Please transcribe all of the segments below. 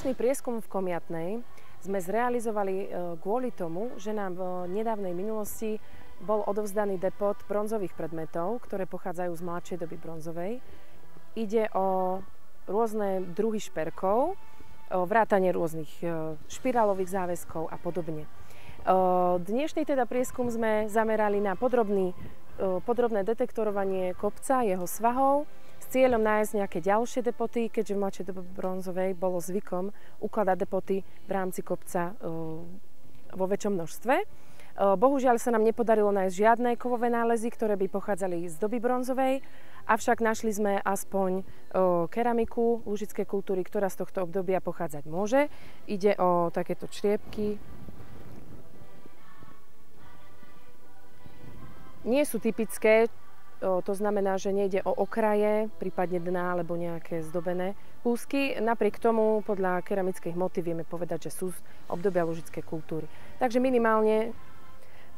Dnešný prieskum v Komiatnej sme zrealizovali kvôli tomu, že nám v nedávnej minulosti bol odovzdaný depot bronzových predmetov, ktoré pochádzajú z mladšej doby bronzovej. Ide o rôzne druhy šperkov, vrátanie rôznych špirálových záväzkov a podobne. Dnešný teda prieskum sme zamerali na podrobné detektorovanie kopca, jeho svahov, s cieľom nájsť nejaké ďalšie depoty, keďže v mladšej dobe bronzovej bolo zvykom ukladať depoty v rámci kopca vo väčšom množstve. Bohužiaľ sa nám nepodarilo nájsť žiadne kovové nálezy, ktoré by pochádzali z doby bronzovej, avšak našli sme aspoň keramiku lužickej kultúry, ktorá z tohto obdobia pochádzať môže. Ide o takéto čriepky. Nie sú typické, to znamená, že nejde o okraje, prípadne dna alebo nejaké zdobené kúsky. Napriek tomu podľa keramických motív vieme povedať, že sú z obdobia lužickej kultúry. Takže minimálne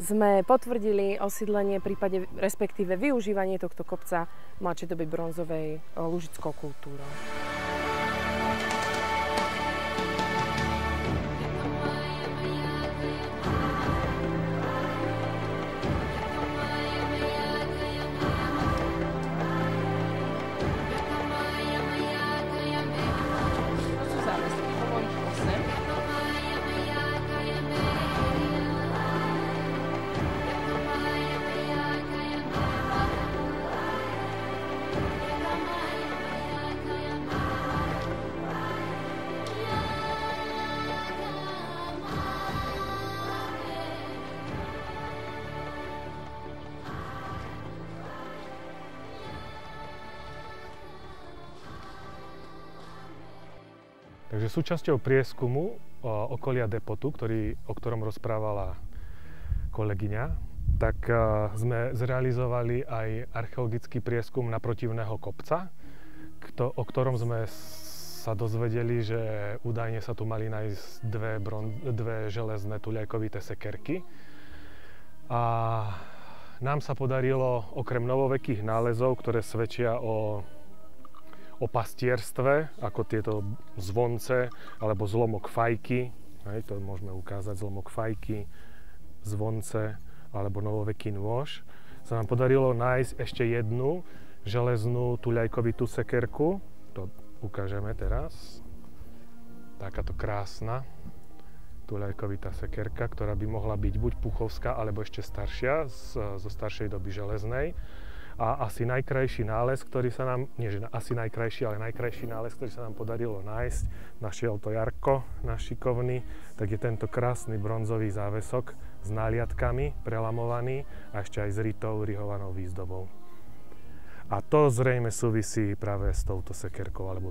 sme potvrdili osídlenie, respektíve využívanie tohto kopca mladšej doby bronzovej lužickou kultúrou. Takže súčasťou prieskumu okolia depotu, o ktorom rozprávala kolegyňa, tak sme zrealizovali aj archeologický prieskum naprotivného kopca, o ktorom sme sa dozvedeli, že údajne sa tu mali nájsť dve železné tuľajkovité sekerky. A nám sa podarilo okrem novovekých nálezov, ktoré svedčia o pastierstve, ako tieto zvonce alebo zlomok fajky, to môžeme ukázať, zlomok fajky, zvonce alebo novoveký nôž, sa nám podarilo nájsť ešte jednu železnú tuľajkovitú sekerku. To ukážeme teraz. Takáto krásna tuľajkovitá sekerka, ktorá by mohla byť buď puchovská, alebo ešte staršia, zo staršej doby železnej. A asi najkrajší nález, ktorý sa nám, nie že asi najkrajší, ale najkrajší nález, ktorý sa nám podarilo nájsť, našiel to Jarko, náš šikovný, tak je tento krásny bronzový závesok s náliatkami, prelamovaný a ešte aj s rihovanou výzdobou. A to zrejme súvisí práve s touto sekerkou, alebo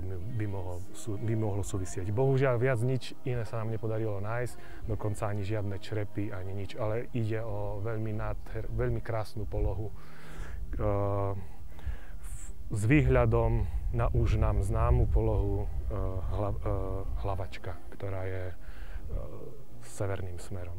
by mohlo súvisieť. Bohužiaľ viac nič iné sa nám nepodarilo nájsť, dokonca ani žiadne črepy, ani nič, ale ide o veľmi krásnu polohu, s výhľadom na už nám známu polohu Hlavačka, ktorá je severným smerom.